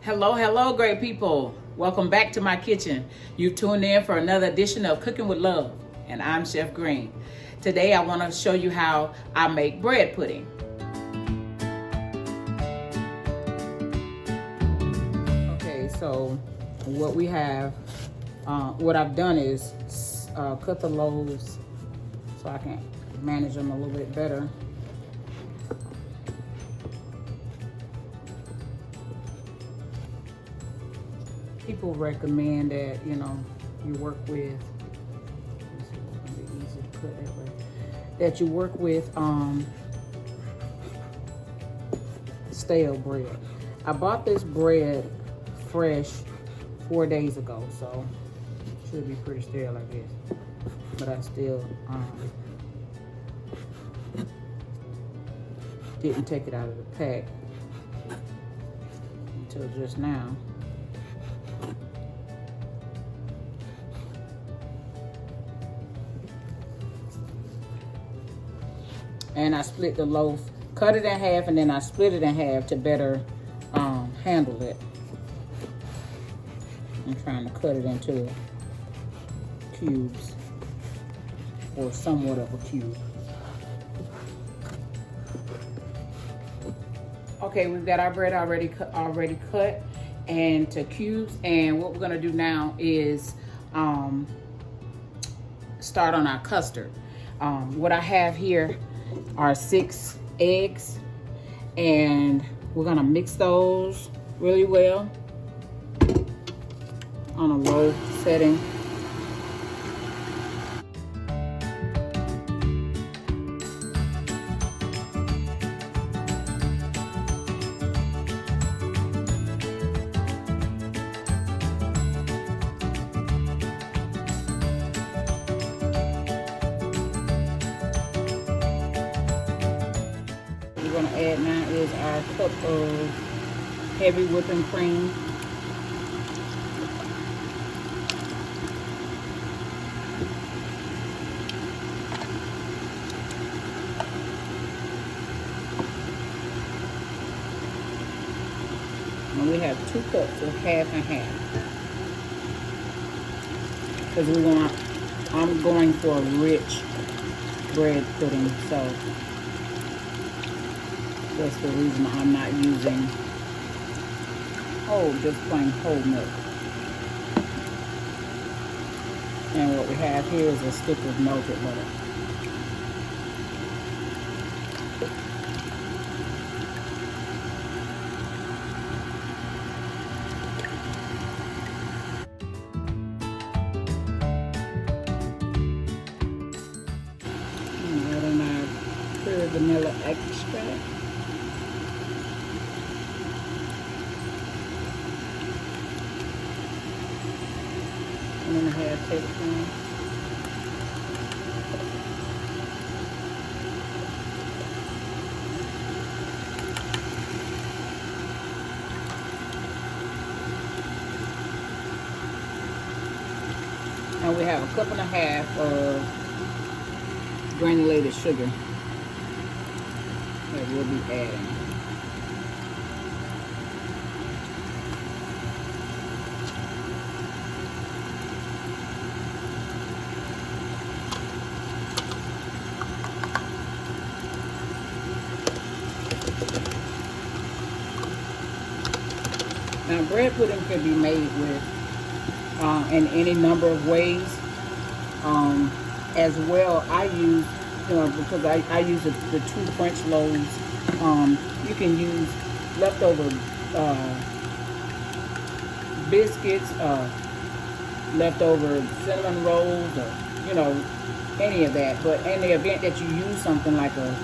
Hello, great people. Welcome back to my kitchen. You tuned in for another edition of Cooking with Love, and I'm Chef Green. Today, I want to show you how I make bread pudding. Okay, so what we have, what I've done is cut the loaves so I can manage them a little bit better. People recommend that, you work with, it'll be easy to cut that way, that you work with stale bread. I bought this bread fresh 4 days ago, so it should be pretty stale, I guess. But I still didn't take it out of the pack until just now. And I split the loaf, cut it in half, and then I split it in half to better handle it. I'm trying to cut it into cubes, or somewhat of a cube. Okay, we've got our bread already cut into cubes, and what we're gonna do now is start on our custard. What I have here are 6 eggs, and we're gonna mix those really well on a low setting. We're gonna add now is our cup of heavy whipping cream. And we have 2 cups of half and half. Because I'm going for a rich bread pudding, so that's the reason I'm not using just plain whole milk. And what we have here is a stick of melted butter. And add in our pure vanilla extract. And then I have tablespoons. And we have a cup and a half of granulated sugar that we'll be adding. Now, bread pudding can be made with in any number of ways. As well, I use, because I use the 2 French loaves. You can use leftover biscuits, leftover cinnamon rolls, or any of that. But in the event that you use something like a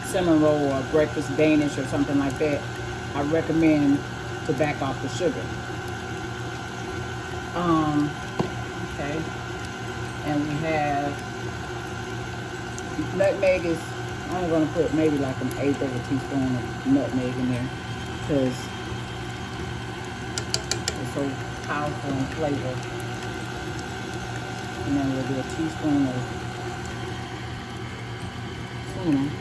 cinnamon roll or a breakfast Danish or something like that, I recommend to back off the sugar. Okay, and we have nutmeg. I'm gonna put maybe like 1/8 of a teaspoon of nutmeg in there because it's so powerful in flavor. And then we'll do a teaspoon of cinnamon.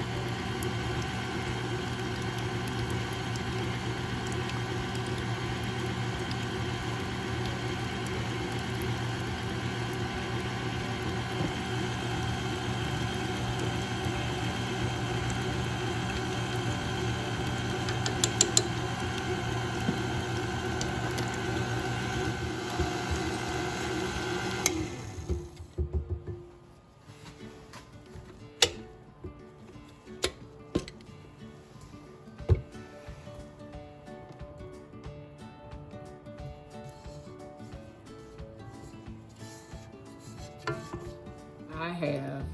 I have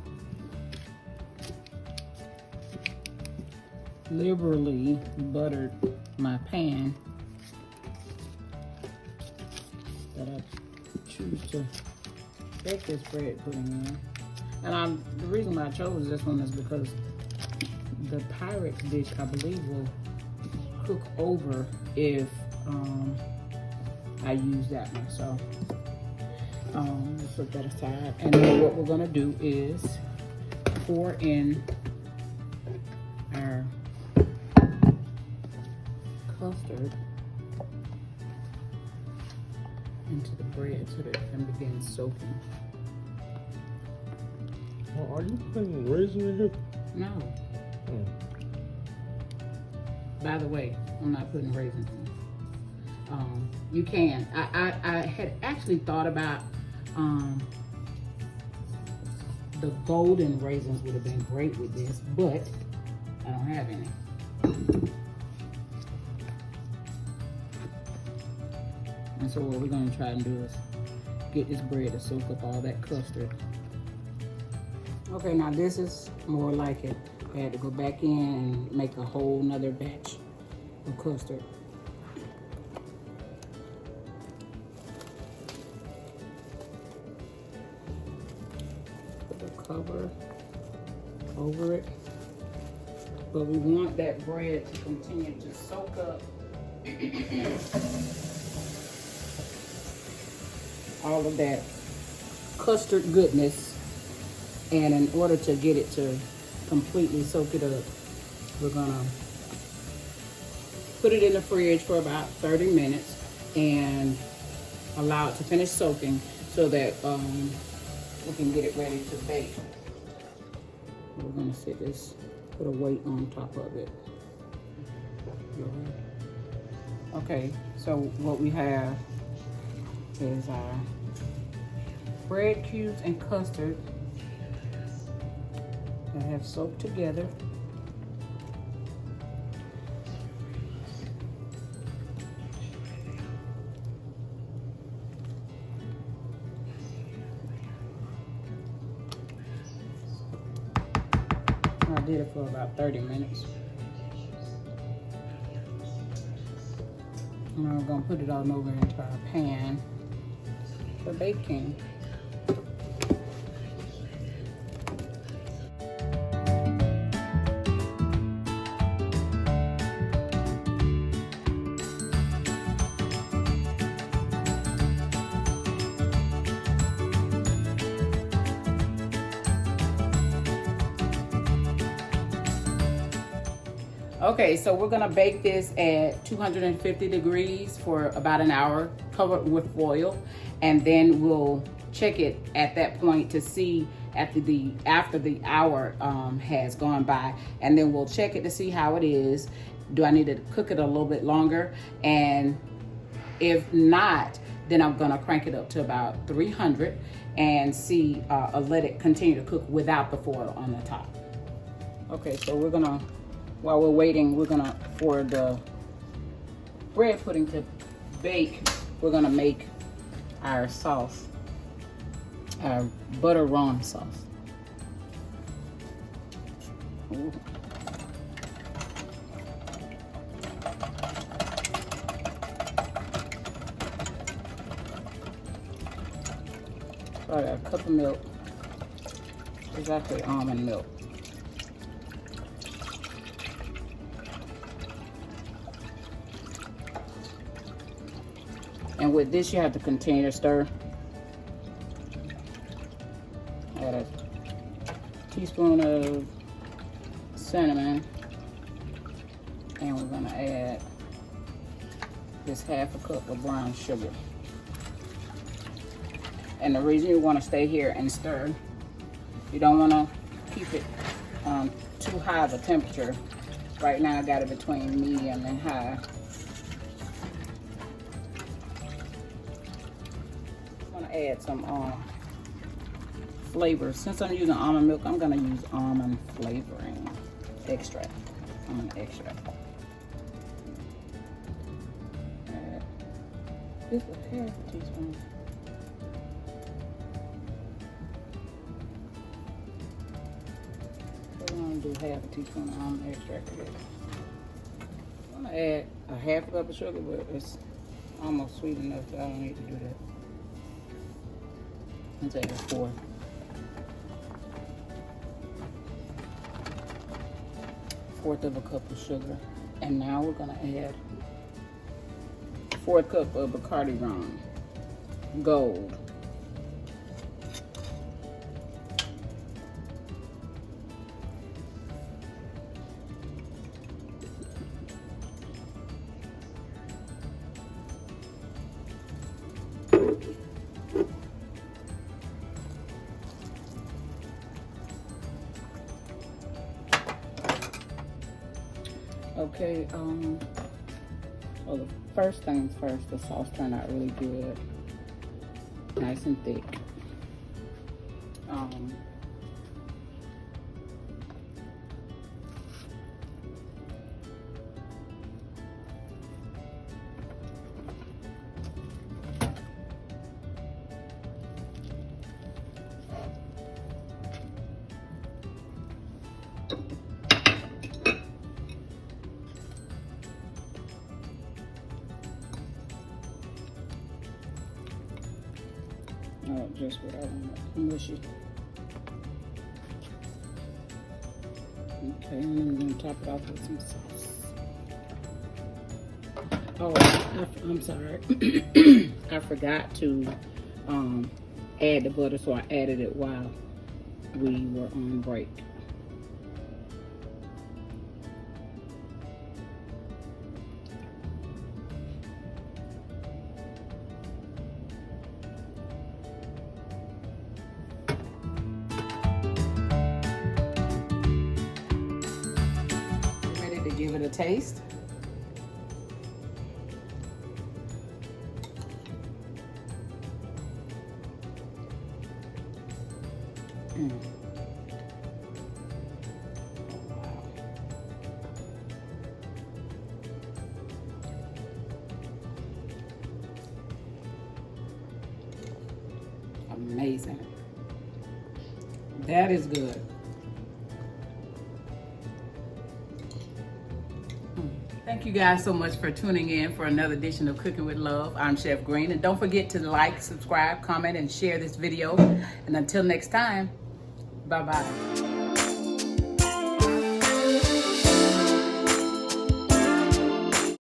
liberally buttered my pan that I choose to bake this bread pudding in. And the reason why I chose this one is because the Pirates dish, I believe, will cook over if I use that one. So let's put that aside. And then what we're gonna do is pour in our custard into the bread so that it can begin soaking. Oh, are you putting raisins in here? No. By the way, I'm not putting raisins in. You can. I had actually thought about the golden raisins would have been great with this, but I don't have any. And so what we're going to try and do is get this bread to soak up all that custard. Okay, now this is more like it. I had to go back in and make a whole nother batch of custard. Put a cover over it. But we want that bread to continue to soak up all of that custard goodness. And in order to get it to completely soak it up, we're gonna put it in the fridge for about 30 minutes and allow it to finish soaking so that we can get it ready to bake. We're gonna set this, put a weight on top of it. Okay, so what we have is our bread cubes and custard that have soaked together. I did it for about 30 minutes. Now we're gonna put it all over into our pan for baking. Okay, so we're gonna bake this at 250 degrees for about an hour, covered with foil, and then we'll check it at that point to see after the hour has gone by, and then we'll check it to see how it is. Do I need to cook it a little bit longer? And if not, then I'm gonna crank it up to about 300 and see, let it continue to cook without the foil on the top. Okay, so we're gonna, while we're waiting, we're gonna, for the bread pudding to bake, we're gonna make our sauce, our butter-rum sauce. Ooh. So I got a cup of milk. It's actually almond milk. And with this, you have to continue to stir. Add a teaspoon of cinnamon. And we're gonna add this half a cup of brown sugar. And the reason you wanna stay here and stir, you don't wanna keep it too high of a temperature. Right now I got it between medium and high. Add some flavor. Since I'm using almond milk, I'm gonna use almond flavoring extract. Almond extract. Add just a half a teaspoon. I'm gonna do half a teaspoon of almond extract of this. I'm gonna add a half a cup of sugar, but it's almost sweet enough that I don't need to do that. Let's add a fourth of a cup of sugar. And now we're gonna add 1/4 cup of Butterrum Gold. Okay, well, the first things first, the sauce turned out really good. Nice and thick. Oh, just what I want. Mushy. Okay, and then we're gonna top it off with some sauce. Oh, I'm sorry. I forgot to add the butter, so I added it while we were on break. Ready to give it a taste? Mm. Oh, wow. Amazing. That is good. Thank you guys so much for tuning in for another edition of Cooking with Love. I'm Chef Green, and don't forget to like, subscribe, comment, and share this video. And until next time, bye-bye.